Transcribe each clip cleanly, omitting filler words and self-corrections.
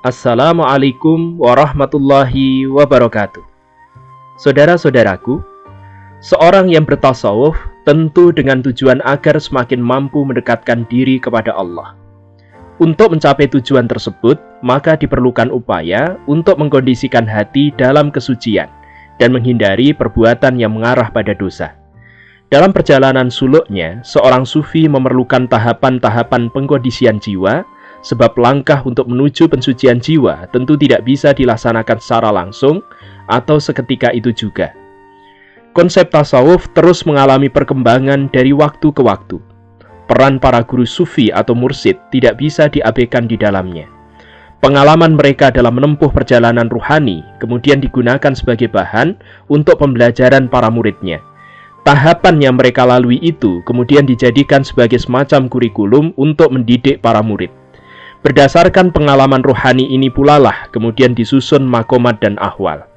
Assalamualaikum warahmatullahi wabarakatuh. Saudara-saudaraku, seorang yang bertasawuf tentu dengan tujuan agar semakin mampu mendekatkan diri kepada Allah. Untuk mencapai tujuan tersebut, maka diperlukan upaya untuk mengkondisikan hati dalam kesucian dan menghindari perbuatan yang mengarah pada dosa. Dalam perjalanan suluknya, seorang sufi memerlukan tahapan-tahapan pengkondisian jiwa, sebab langkah untuk menuju pensucian jiwa tentu tidak bisa dilaksanakan secara langsung atau seketika itu juga. Konsep tasawuf terus mengalami perkembangan dari waktu ke waktu. Peran para guru sufi atau mursyid tidak bisa diabaikan di dalamnya. Pengalaman mereka dalam menempuh perjalanan ruhani kemudian digunakan sebagai bahan untuk pembelajaran para muridnya. Tahapan yang mereka lalui itu kemudian dijadikan sebagai semacam kurikulum untuk mendidik para murid. Berdasarkan pengalaman rohani ini pula lah kemudian disusun makomat dan ahwal.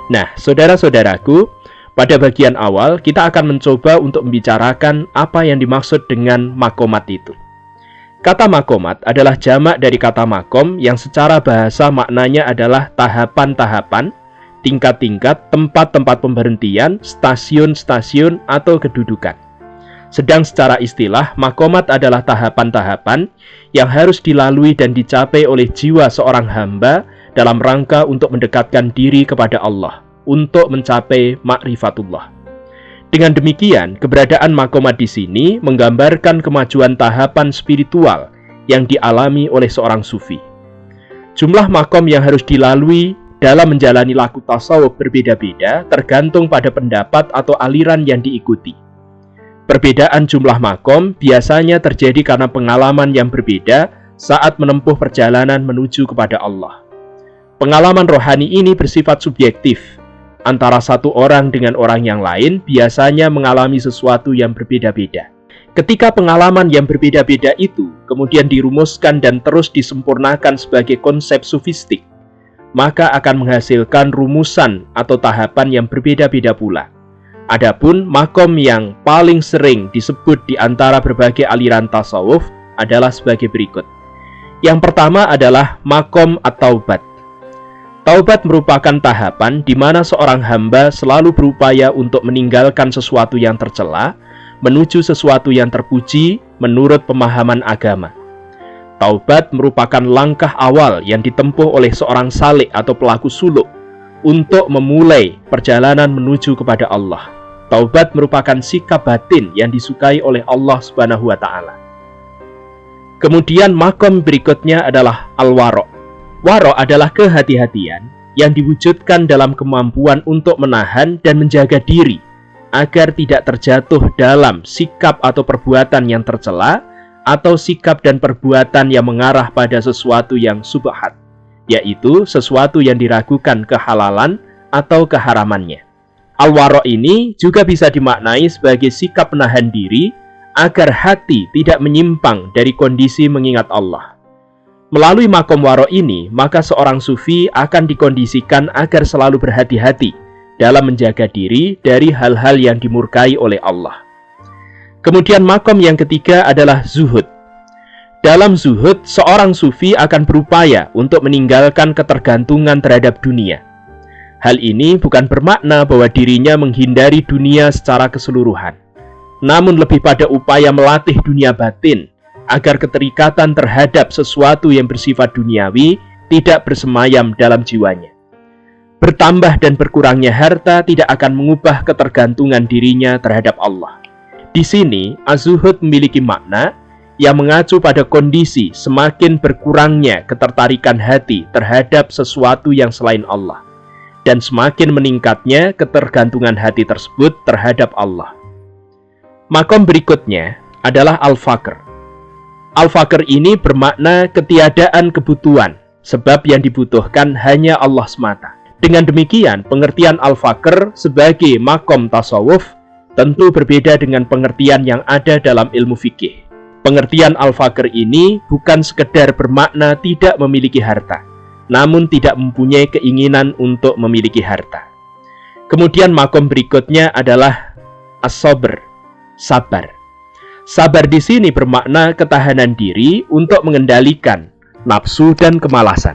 Nah, saudara-saudaraku, pada bagian awal kita akan mencoba untuk membicarakan apa yang dimaksud dengan makomat itu. Kata makomat adalah jamak dari kata makom yang secara bahasa maknanya adalah tahapan-tahapan, tingkat-tingkat, tempat-tempat pemberhentian, stasiun-stasiun, atau kedudukan. Sedang secara istilah, makomat adalah tahapan-tahapan yang harus dilalui dan dicapai oleh jiwa seorang hamba dalam rangka untuk mendekatkan diri kepada Allah, untuk mencapai ma'rifatullah. Dengan demikian, keberadaan makomat di sini menggambarkan kemajuan tahapan spiritual yang dialami oleh seorang sufi. Jumlah makom yang harus dilalui dalam menjalani laku tasawuf berbeda-beda tergantung pada pendapat atau aliran yang diikuti. Perbedaan jumlah makom biasanya terjadi karena pengalaman yang berbeda saat menempuh perjalanan menuju kepada Allah. Pengalaman rohani ini bersifat subjektif. Antara satu orang dengan orang yang lain biasanya mengalami sesuatu yang berbeda-beda. Ketika pengalaman yang berbeda-beda itu kemudian dirumuskan dan terus disempurnakan sebagai konsep sufistik, maka akan menghasilkan rumusan atau tahapan yang berbeda-beda pula. Adapun makom yang paling sering disebut di antara berbagai aliran tasawuf adalah sebagai berikut. Yang pertama adalah makom at-taubat. Taubat merupakan tahapan di mana seorang hamba selalu berupaya untuk meninggalkan sesuatu yang tercela, menuju sesuatu yang terpuji menurut pemahaman agama. Taubat merupakan langkah awal yang ditempuh oleh seorang salik atau pelaku suluk untuk memulai perjalanan menuju kepada Allah. Taubat merupakan sikap batin yang disukai oleh Allah Subhanahu wa Ta'ala. Kemudian makom berikutnya adalah al-waro'. Waro adalah kehati-hatian yang diwujudkan dalam kemampuan untuk menahan dan menjaga diri agar tidak terjatuh dalam sikap atau perbuatan yang tercela atau sikap dan perbuatan yang mengarah pada sesuatu yang subhat, yaitu sesuatu yang diragukan kehalalan atau keharamannya. Al-waro ini juga bisa dimaknai sebagai sikap menahan diri agar hati tidak menyimpang dari kondisi mengingat Allah. Melalui makom waro ini, maka seorang sufi akan dikondisikan agar selalu berhati-hati dalam menjaga diri dari hal-hal yang dimurkai oleh Allah. Kemudian makom yang ketiga adalah zuhud. Dalam zuhud, seorang sufi akan berupaya untuk meninggalkan ketergantungan terhadap dunia. Hal ini bukan bermakna bahwa dirinya menghindari dunia secara keseluruhan, namun lebih pada upaya melatih dunia batin agar keterikatan terhadap sesuatu yang bersifat duniawi tidak bersemayam dalam jiwanya. Bertambah dan berkurangnya harta tidak akan mengubah ketergantungan dirinya terhadap Allah. Di sini, az-zuhud memiliki makna yang mengacu pada kondisi semakin berkurangnya ketertarikan hati terhadap sesuatu yang selain Allah, dan semakin meningkatnya ketergantungan hati tersebut terhadap Allah. Makom berikutnya adalah al-faqr. Al-faqr ini bermakna ketiadaan kebutuhan, sebab yang dibutuhkan hanya Allah semata. Dengan demikian, pengertian al-faqr sebagai makom tasawuf tentu berbeda dengan pengertian yang ada dalam ilmu fikih. Pengertian al-faqr ini bukan sekedar bermakna tidak memiliki harta, namun tidak mempunyai keinginan untuk memiliki harta. Kemudian makom berikutnya adalah as-sabr, sabar. Sabar di sini bermakna ketahanan diri untuk mengendalikan nafsu dan kemalasan.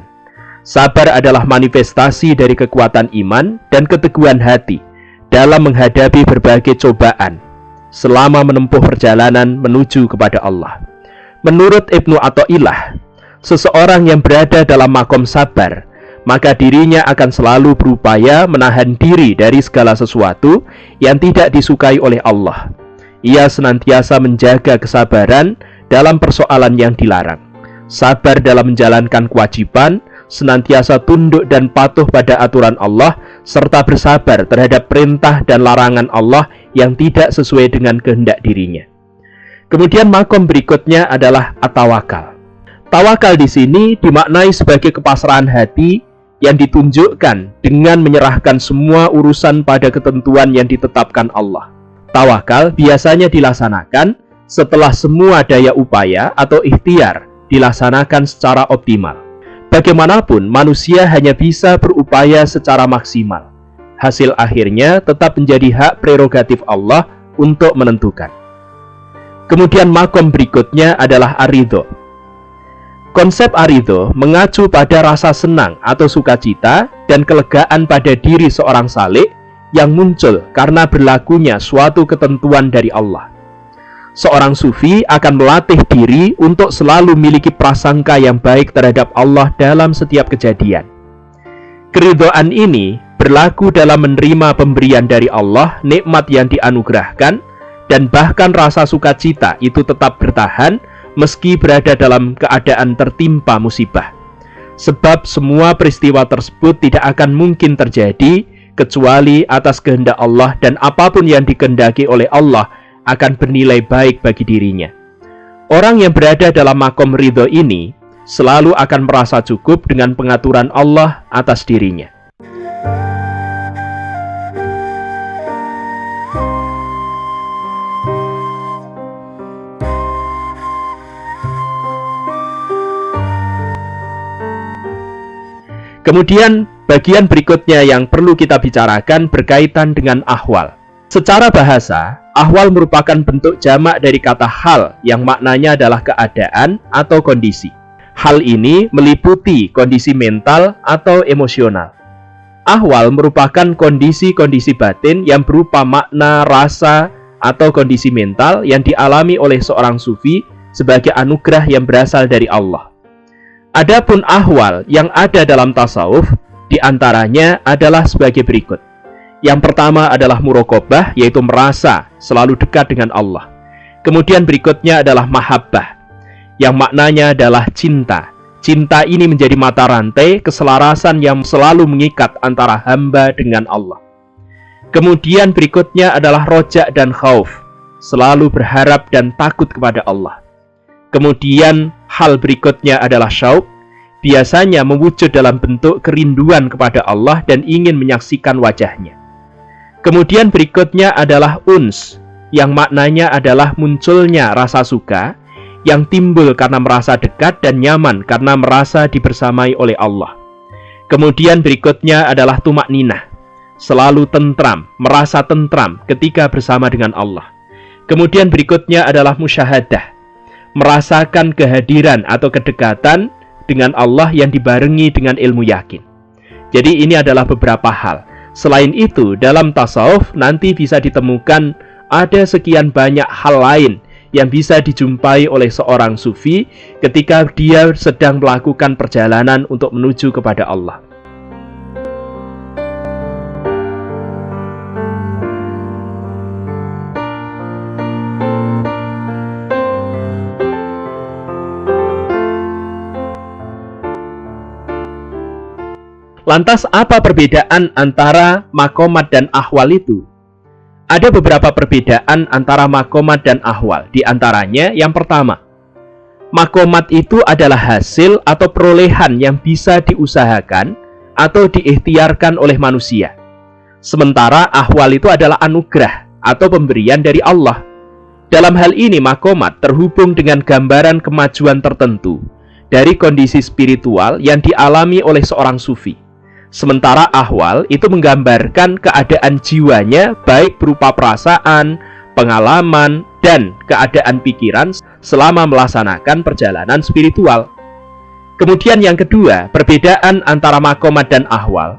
Sabar adalah manifestasi dari kekuatan iman dan keteguhan hati dalam menghadapi berbagai cobaan selama menempuh perjalanan menuju kepada Allah. Menurut Ibnu Athaillah, seseorang yang berada dalam makom sabar, maka dirinya akan selalu berupaya menahan diri dari segala sesuatu yang tidak disukai oleh Allah. Ia senantiasa menjaga kesabaran dalam persoalan yang dilarang, sabar dalam menjalankan kewajiban, senantiasa tunduk dan patuh pada aturan Allah, serta bersabar terhadap perintah dan larangan Allah yang tidak sesuai dengan kehendak dirinya. Kemudian makom berikutnya adalah at-tawakal. Tawakal di sini dimaknai sebagai kepasrahan hati yang ditunjukkan dengan menyerahkan semua urusan pada ketentuan yang ditetapkan Allah. Tawakal biasanya dilaksanakan setelah semua daya upaya atau ikhtiar dilaksanakan secara optimal. Bagaimanapun, manusia hanya bisa berupaya secara maksimal. Hasil akhirnya tetap menjadi hak prerogatif Allah untuk menentukan. Kemudian makom berikutnya adalah ar-ridho. Konsep ar-ridho mengacu pada rasa senang atau sukacita dan kelegaan pada diri seorang salik yang muncul karena berlakunya suatu ketentuan dari Allah. Seorang sufi akan melatih diri untuk selalu memiliki prasangka yang baik terhadap Allah dalam setiap kejadian. Keridhaan ini berlaku dalam menerima pemberian dari Allah, nikmat yang dianugerahkan, dan bahkan rasa sukacita itu tetap bertahan meski berada dalam keadaan tertimpa musibah. Sebab semua peristiwa tersebut tidak akan mungkin terjadi kecuali atas kehendak Allah, dan apapun yang dikehendaki oleh Allah akan bernilai baik bagi dirinya. Orang yang berada dalam makom ridho ini selalu akan merasa cukup dengan pengaturan Allah atas dirinya. Kemudian bagian berikutnya yang perlu kita bicarakan berkaitan dengan ahwal. Secara bahasa, ahwal merupakan bentuk jamak dari kata hal yang maknanya adalah keadaan atau kondisi. Hal ini meliputi kondisi mental atau emosional. Ahwal merupakan kondisi-kondisi batin yang berupa makna, rasa, atau kondisi mental yang dialami oleh seorang sufi sebagai anugerah yang berasal dari Allah. Adapun ahwal yang ada dalam tasawuf, diantaranya adalah sebagai berikut. Yang pertama adalah muraqabah, yaitu merasa selalu dekat dengan Allah. Kemudian berikutnya adalah mahabbah, yang maknanya adalah cinta. Cinta ini menjadi mata rantai keselarasan yang selalu mengikat antara hamba dengan Allah. Kemudian berikutnya adalah rojak dan khauf, selalu berharap dan takut kepada Allah. Kemudian hal berikutnya adalah syauq, biasanya mewujud dalam bentuk kerinduan kepada Allah dan ingin menyaksikan wajahnya. Kemudian berikutnya adalah uns, yang maknanya adalah munculnya rasa suka yang timbul karena merasa dekat dan nyaman karena merasa dibersamai oleh Allah. Kemudian berikutnya adalah tumakninah, selalu tentram, merasa tentram ketika bersama dengan Allah. Kemudian berikutnya adalah musyahadah, merasakan kehadiran atau kedekatan dengan Allah yang dibarengi dengan ilmu yakin. Jadi ini adalah beberapa hal. Selain itu, dalam tasawuf nanti bisa ditemukan ada sekian banyak hal lain yang bisa dijumpai oleh seorang sufi ketika dia sedang melakukan perjalanan untuk menuju kepada Allah. Lantas apa perbedaan antara makomat dan ahwal itu? Ada beberapa perbedaan antara makomat dan ahwal. Di antaranya yang pertama, Makomat itu adalah hasil atau perolehan yang bisa diusahakan atau diikhtiarkan oleh manusia. Sementara ahwal itu adalah anugerah atau pemberian dari Allah. Dalam hal ini makomat terhubung dengan gambaran kemajuan tertentu dari kondisi spiritual yang dialami oleh seorang sufi. Sementara ahwal itu menggambarkan keadaan jiwanya baik berupa perasaan, pengalaman, dan keadaan pikiran selama melaksanakan perjalanan spiritual. Kemudian yang kedua, perbedaan antara makomat dan ahwal.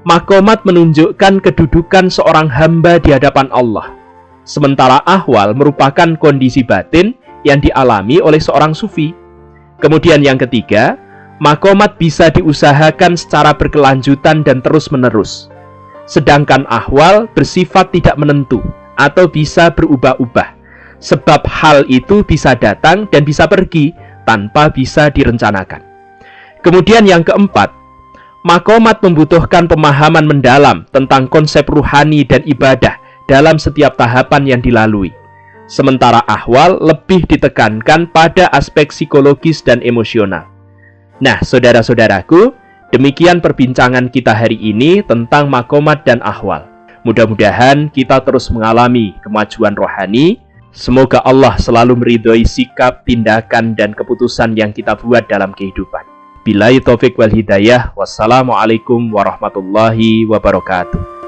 Makomat menunjukkan kedudukan seorang hamba di hadapan Allah, sementara ahwal merupakan kondisi batin yang dialami oleh seorang sufi. Kemudian yang ketiga, makomat bisa diusahakan secara berkelanjutan dan terus-menerus, sedangkan ahwal bersifat tidak menentu atau bisa berubah-ubah, sebab hal itu bisa datang dan bisa pergi tanpa bisa direncanakan. Kemudian yang keempat, makomat membutuhkan pemahaman mendalam tentang konsep ruhani dan ibadah dalam setiap tahapan yang dilalui. Sementara ahwal lebih ditekankan pada aspek psikologis dan emosional. Nah, saudara-saudaraku, demikian perbincangan kita hari ini tentang makomat dan ahwal. Mudah-mudahan kita terus mengalami kemajuan rohani. Semoga Allah selalu meridhoi sikap, tindakan, dan keputusan yang kita buat dalam kehidupan. Billahi taufik wal hidayah. Wassalamualaikum warahmatullahi wabarakatuh.